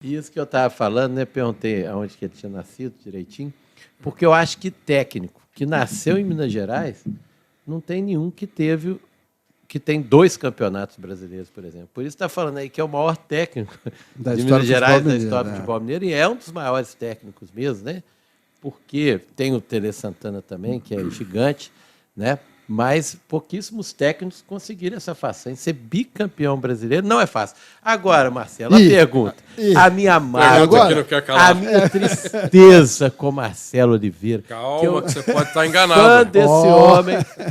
Isso que eu estava falando, né? Perguntei aonde que ele tinha nascido direitinho, porque eu acho que técnico que nasceu em Minas Gerais não tem nenhum que tem 2 campeonatos brasileiros, por exemplo. Por isso está falando aí que é o maior técnico de Minas Gerais da história do futebol mineiro, e é um dos maiores técnicos mesmo, né? Porque tem o Tele Santana também, que é gigante, né? Mas pouquíssimos técnicos conseguiram essa façanha. Ser bicampeão brasileiro não é fácil. Agora, Marcelo, a pergunta. A minha mágoa, a minha tristeza com Marcelo Oliveira. Calma, que você pode estar enganado.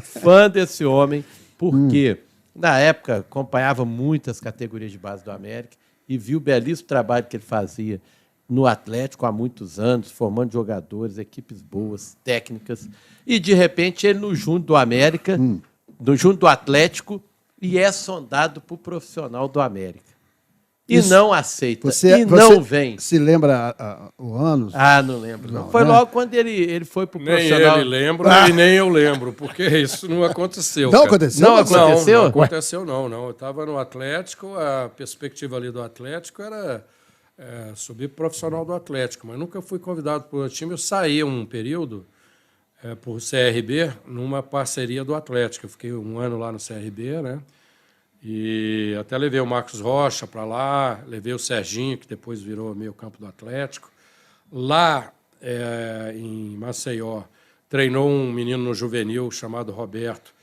Fã desse homem, porque na época acompanhava muitas categorias de base do América e vi o belíssimo trabalho que ele fazia no Atlético há muitos anos, formando jogadores, equipes boas, técnicas, e de repente ele no junto do América, no junto do Atlético, e é sondado para o profissional do América. E isso, não aceita, não vem. Se lembra o ano? Ah, não lembro. Não. Foi logo quando ele foi para o profissional. Nem ele lembra e nem eu lembro, porque isso não aconteceu. Não aconteceu? Não aconteceu? Não aconteceu, não. Eu estava no Atlético, a perspectiva ali do Atlético era subir profissional do Atlético, mas nunca fui convidado para o time. Eu saí um período por CRB numa parceria do Atlético. Eu fiquei um ano lá no CRB, né? E até levei o Marcos Rocha para lá, levei o Serginho, que depois virou meio campo do Atlético. Lá em Maceió, treinou um menino no juvenil chamado Roberto.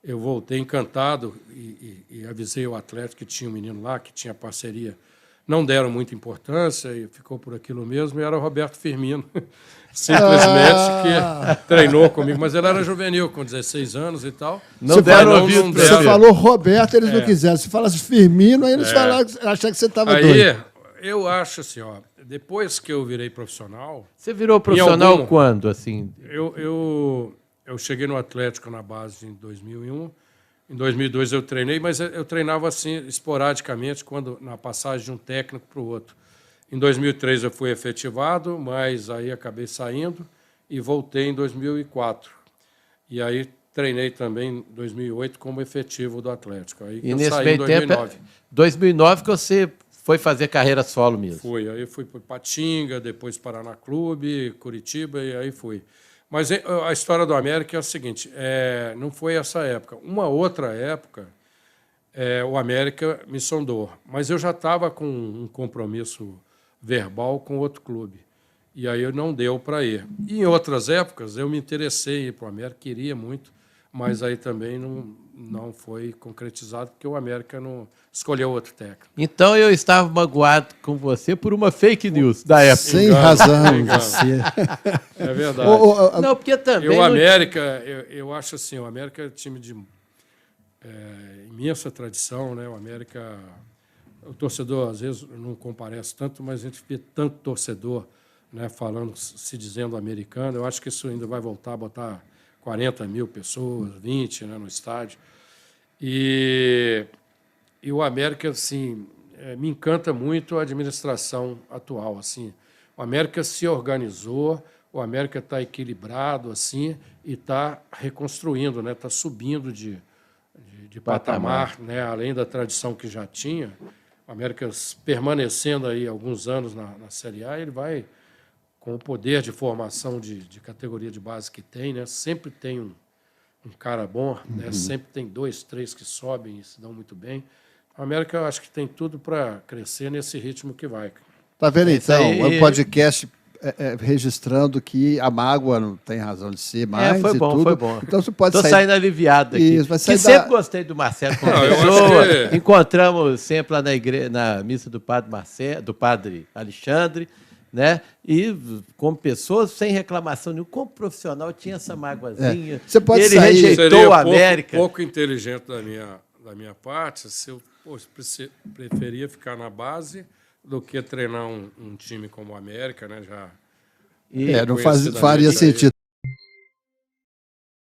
Eu voltei encantado e avisei o Atlético que tinha um menino lá, que tinha parceria. Não deram muita importância e ficou por aquilo mesmo, e era o Roberto Firmino, simplesmente, que treinou comigo. Mas ele era juvenil, com 16 anos e tal. Você falou Roberto, eles não quiseram. Se falasse Firmino, aí eles falaram, acharam que você estava doido. Eu acho assim, depois que eu virei profissional... Você virou profissional quando, assim? Eu cheguei no Atlético na base em 2001. Em 2002 eu treinei, mas eu treinava assim esporadicamente, na passagem de um técnico para o outro. Em 2003 eu fui efetivado, mas aí acabei saindo e voltei em 2004. E aí treinei também em 2008 como efetivo do Atlético. Aí e nesse meio tempo, 2009 que você foi fazer carreira solo mesmo? Fui, aí fui para Ipatinga, depois Paraná Clube, Curitiba, e aí fui. Mas a história do América é a seguinte, não foi essa época. Uma outra época, o América me sondou, mas eu já estava com um compromisso verbal com outro clube. E aí não deu para ir. E em outras épocas, eu me interessei em ir para o América, queria muito, mas aí também não foi concretizado, porque o América não escolheu outro técnico. Então eu estava magoado com você por uma fake news da época. Sem razão. É verdade. Não, porque também... O América, eu acho assim, o América é um time de imensa tradição, né? O América, o torcedor às vezes não comparece tanto, mas a gente vê tanto torcedor, né, falando, se dizendo americano. Eu acho que isso ainda vai voltar a botar 40 mil pessoas, 20, né, no estádio. E o América, assim, me encanta muito a administração atual. Assim. O América se organizou, o América está equilibrado assim, e está reconstruindo, né, está subindo de patamar, né, além da tradição que já tinha. O América permanecendo aí alguns anos na Série A, ele vai, com o poder de formação de categoria de base que tem, né, sempre tem um cara bom, né, sempre tem 2, 3 que sobem e se dão muito bem. A América, eu acho que tem tudo para crescer nesse ritmo que vai. Tá vendo, então? O podcast registrando que a mágoa não tem razão de ser mais foi bom, tudo. Foi bom. Então você pode sair... saindo aliviado aqui. Isso, vai sair sempre gostei do Marcelo como pessoa. Encontramos sempre lá na missa do padre Alexandre, né? E como pessoa, sem reclamação nenhuma, como profissional, tinha essa mágoazinha. Você pode ele sair... rejeitou o América. Pouco inteligente da minha parte, se eu preferia ficar na base do que treinar um time como o América, né? Já não faria sentido.